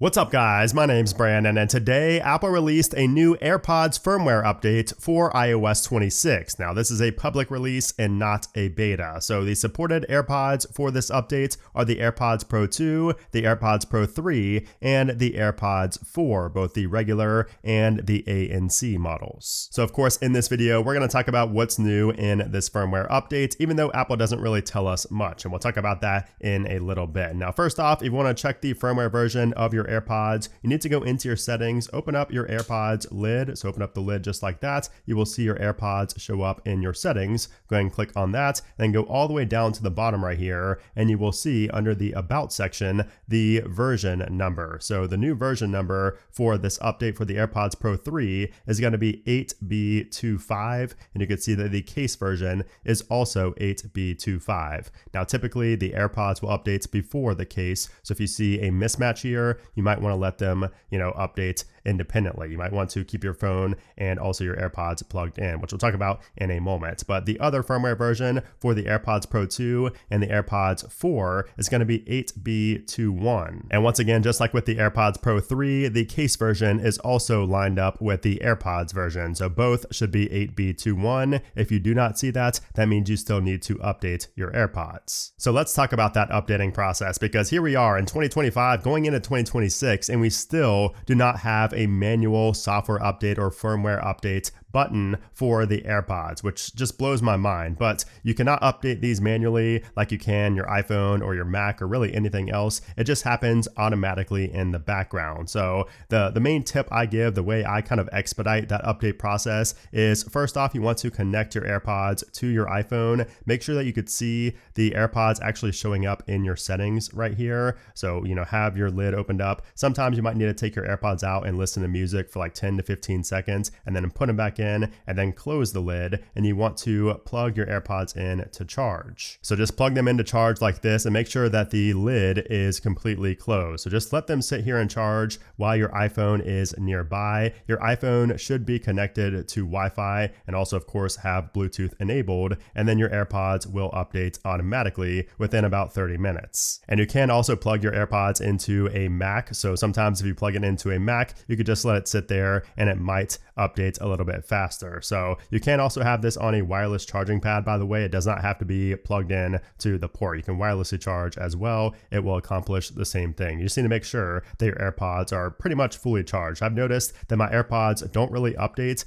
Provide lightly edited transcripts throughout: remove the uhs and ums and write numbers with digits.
What's up guys, my name's Brandon and today Apple released a new AirPods firmware update for iOS 26. Now this is a public release and not a beta. So the supported AirPods for this update are the AirPods Pro 2, the AirPods Pro 3, and the AirPods 4, both the regular and the ANC models. So of course in this video we're going to talk about what's new in this firmware update, even though Apple doesn't really tell us much, and we'll talk about that in a little bit. Now first off, if you want to check the firmware version of your AirPods, you need to go into your settings, open up your AirPods lid. So open up the lid just like that. You will see your AirPods show up in your settings. Go ahead and click on that, then go all the way down to the bottom right here, and you will see under the About section the version number. So the new version number for this update for the AirPods Pro 3 is going to be 8B25, and you can see that the case version is also 8B25. Now typically the AirPods will update before the case, so if you see a mismatch here, you might want to let them, update independently. You might want to keep your phone and also your AirPods plugged in, which we'll talk about in a moment. But the other firmware version for the AirPods Pro 2 and the AirPods 4 is going to be 8B21. And once again, just like with the AirPods Pro 3, the case version is also lined up with the AirPods version. So both should be 8B21. If you do not see that, that means you still need to update your AirPods. So let's talk about that updating process, because here we are in 2025 going into 2026 and we still do not have a manual software update or firmware update button for the AirPods, which just blows my mind. But you cannot update these manually like you can your iPhone or your Mac or really anything else. It just happens automatically in the background. So the main tip I give, the way I kind of expedite that update process, is first off, you want to connect your AirPods to your iPhone. Make sure that you could see the AirPods actually showing up in your settings right here. So, have your lid opened up. Sometimes you might need to take your AirPods out and listen to music for like 10 to 15 seconds and then put them back in and then close the lid, and you want to plug your AirPods in to charge. So just plug them into charge like this and make sure that the lid is completely closed. So just let them sit here and charge while your iPhone is nearby. Your iPhone should be connected to Wi-Fi and also of course have Bluetooth enabled, and then your AirPods will update automatically within about 30 minutes. And you can also plug your AirPods into a Mac. So sometimes if you plug it into a Mac, you could just let it sit there and it might update a little bit faster. So you can also have this on a wireless charging pad, by the way. It does not have to be plugged in to the port. You can wirelessly charge as well. It will accomplish the same thing. You just need to make sure that your AirPods are pretty much fully charged. I've noticed that my AirPods don't really update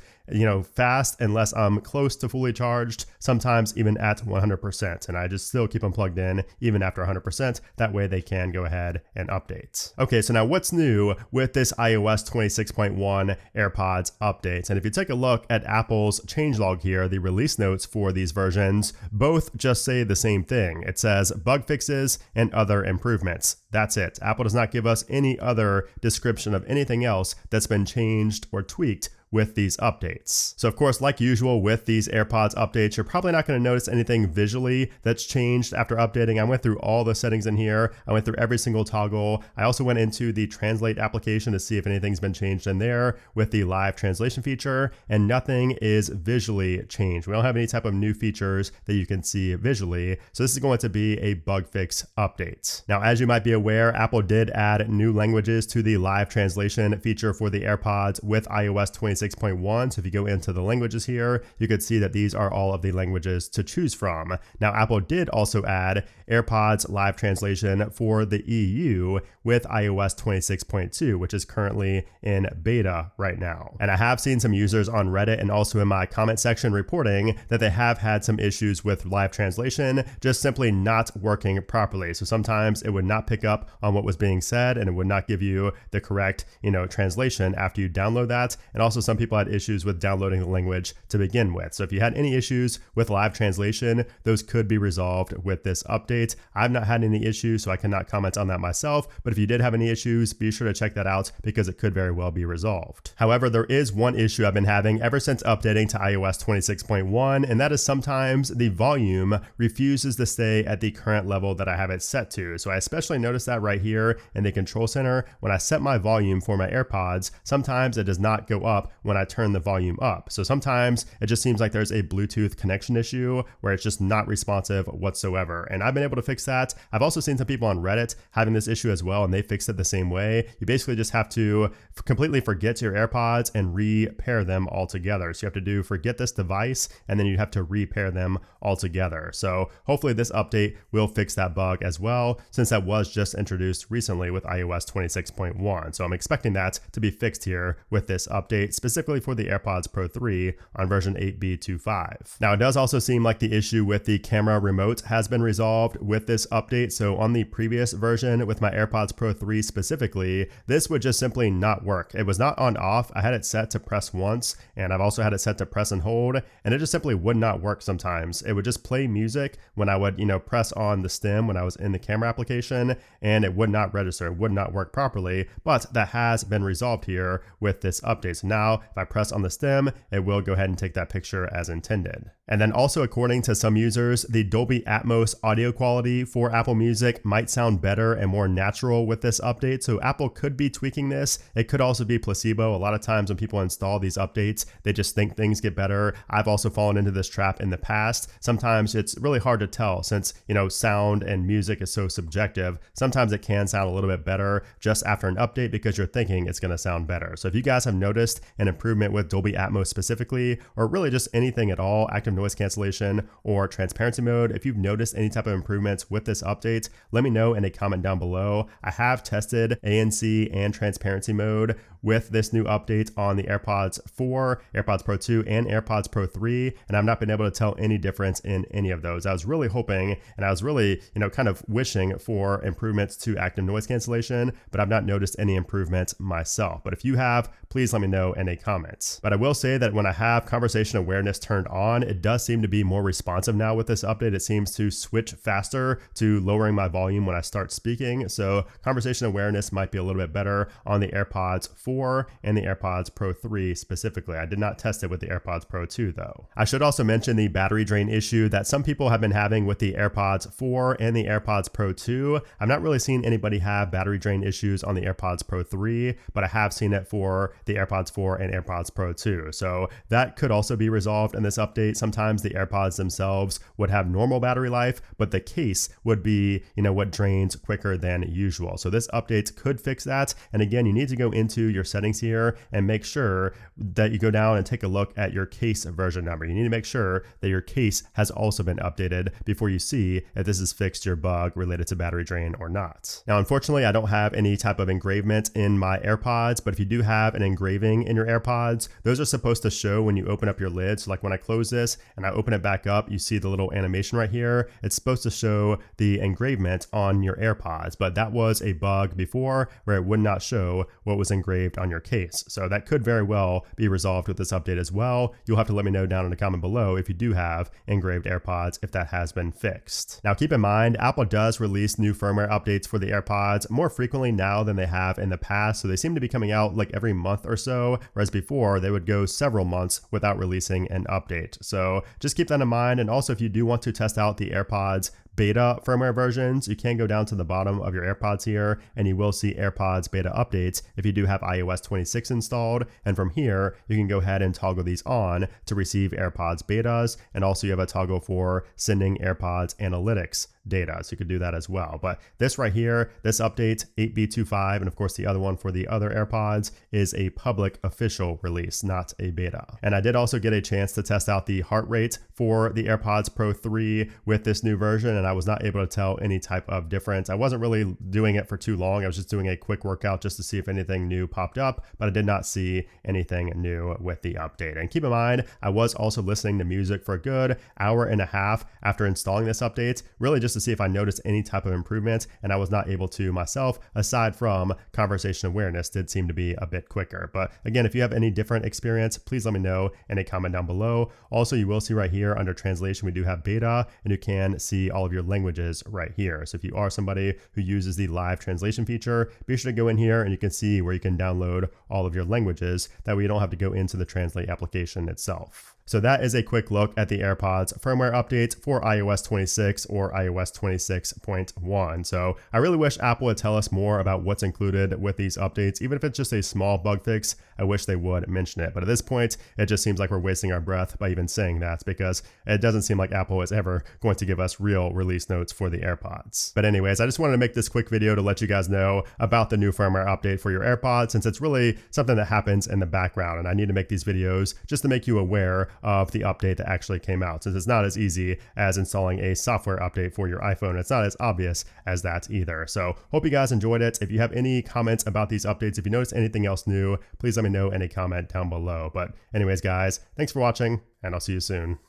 fast unless I'm close to fully charged, sometimes even at 100%. And I just still keep them plugged in even after 100%. That way they can go ahead and update. Okay, so now what's new with this iOS 26.1 AirPods updates? And if you take a look at Apple's changelog here, the release notes for these versions, both just say the same thing. It says bug fixes and other improvements. That's it. Apple does not give us any other description of anything else that's been changed or tweaked with these updates. So of course, like usual with these AirPods updates, you're probably not going to notice anything visually that's changed after updating. I went through all the settings in here. I went through every single toggle. I also went into the Translate application to see if anything's been changed in there with the live translation feature, and nothing is visually changed. We don't have any type of new features that you can see visually. So this is going to be a bug fix update. Now, as you might be aware, Apple did add new languages to the live translation feature for the AirPods with iOS 26.1. So if you go into the languages here, you could see that these are all of the languages to choose from. Now, Apple did also add AirPods live translation for the EU with iOS 26.2, which is currently in beta right now. And I have seen some users on Reddit and also in my comment section reporting that they have had some issues with live translation just simply not working properly. So sometimes it would not pick up on what was being said and it would not give you the correct, translation after you download that. And also some people had issues with downloading the language to begin with. So if you had any issues with live translation, those could be resolved with this update. I've not had any issues, so I cannot comment on that myself. But if you did have any issues, be sure to check that out because it could very well be resolved. However, there is one issue I've been having ever since updating to iOS 26.1, and that is sometimes the volume refuses to stay at the current level that I have it set to. So I especially noticed that right here in the control center. When I set my volume for my AirPods, sometimes it does not go up when I turn the volume up. So sometimes it just seems like there's a Bluetooth connection issue where it's just not responsive whatsoever. And I've been able to fix that. I've also seen some people on Reddit having this issue as well, and they fixed it the same way. You basically just have to completely forget your AirPods and repair them all together. So you have to do forget this device, and then you have to repair them all together. So hopefully this update will fix that bug as well, since that was just introduced recently with iOS 26.1. So I'm expecting that to be fixed here with this update, specifically for the AirPods Pro 3 on version 8B25. Now, it does also seem like the issue with the camera remote has been resolved with this update. So on the previous version with my AirPods Pro 3 specifically, this would just simply not work. It was not on off. I had it set to press once, and I've also had it set to press and hold, and it just simply would not work sometimes. It would just play music when I would, press on the stem when I was in the camera application, and it would not register. It would not work properly, but that has been resolved here with this update. So now if I press on the stem, it will go ahead and take that picture as intended. And then also, according to some users, the Dolby Atmos audio quality for Apple Music might sound better and more natural with this update. So Apple could be tweaking this. It could also be placebo. A lot of times when people install these updates, they just think things get better. I've also fallen into this trap in the past. Sometimes it's really hard to tell since, sound and music is so subjective. Sometimes it can sound a little bit better just after an update because you're thinking it's going to sound better. So if you guys have noticed an improvement with Dolby Atmos specifically, or really just anything at all, active noise cancellation or transparency mode, if you've noticed any type of improvements with this update, let me know in a comment down below. I have tested ANC and transparency mode with this new update on the AirPods 4, AirPods Pro 2, and AirPods Pro 3, and I've not been able to tell any difference in any of those. I was really hoping, and I was really, kind of wishing for improvements to active noise cancellation, but I've not noticed any improvements myself. But if you have, please let me know in a comment. But I will say that when I have conversation awareness turned on, it does seem to be more responsive now with this update. It seems to switch faster to lowering my volume when I start speaking. So conversation awareness might be a little bit better on the AirPods 4 and the AirPods Pro 3 specifically. I did not test it with the AirPods Pro 2 though. I should also mention the battery drain issue that some people have been having with the AirPods 4 and the AirPods Pro 2. I've not really seen anybody have battery drain issues on the AirPods Pro 3, but I have seen it for the AirPods 4 and AirPods Pro 2. So that could also be resolved in this update. Sometimes the AirPods themselves would have normal battery life, but the case would be, what drains quicker than usual. So this update could fix that. And again, you need to go into your settings here and make sure that you go down and take a look at your case version number. You need to make sure that your case has also been updated before you see if this has fixed your bug related to battery drain or not. Now, unfortunately, I don't have any type of engravement in my AirPods, but if you do have an engraving in your AirPods, those are supposed to show when you open up your lid. So like when I close this and I open it back up, you see the little animation right here. It's supposed to show the engravement on your AirPods, but that was a bug before where it would not show what was engraved on your case. So that could very well be resolved with this update as well. You'll have to let me know down in the comment below if you do have engraved AirPods, if that has been fixed. Now keep in mind, Apple does release new firmware updates for the AirPods more frequently now than they have in the past. So they seem to be coming out like every month or so, whereas before they would go several months without releasing an update. So just keep that in mind. And also if you do want to test out the AirPods beta firmware versions, you can go down to the bottom of your AirPods here and you will see AirPods beta updates if you do have iOS 26 installed. And from here, you can go ahead and toggle these on to receive AirPods betas. And also you have a toggle for sending AirPods analytics data. So you could do that as well. But this right here, this update 8B25, and of course the other one for the other AirPods is a public official release, not a beta. And I did also get a chance to test out the heart rate for the AirPods Pro 3 with this new version, and I was not able to tell any type of difference. I wasn't really doing it for too long. I was just doing a quick workout just to see if anything new popped up, but I did not see anything new with the update. And keep in mind, I was also listening to music for a good hour and a half after installing this update, really just to see if I noticed any type of improvement, and I was not able to myself, aside from conversation awareness did seem to be a bit quicker. But again, if you have any different experience, please let me know in a comment down below. Also, you will see right here under translation, we do have beta, and you can see all of of your languages right here. So if you are somebody who uses the live translation feature, be sure to go in here and you can see where you can download all of your languages. That way you don't have to go into the Translate application itself. So that is a quick look at the AirPods firmware updates for iOS 26 or iOS 26.1. So I really wish Apple would tell us more about what's included with these updates. Even if it's just a small bug fix, I wish they would mention it. But at this point, it just seems like we're wasting our breath by even saying that, because it doesn't seem like Apple is ever going to give us real release notes for the AirPods. But anyways, I just wanted to make this quick video to let you guys know about the new firmware update for your AirPods, since it's really something that happens in the background. And I need to make these videos just to make you aware of the update that actually came out, since it's not as easy as installing a software update for your iPhone. It's not as obvious as that either. So hope you guys enjoyed it. If you have any comments about these updates, if you notice anything else new, please let me know in a comment down below. But anyways, guys, thanks for watching, and I'll see you soon.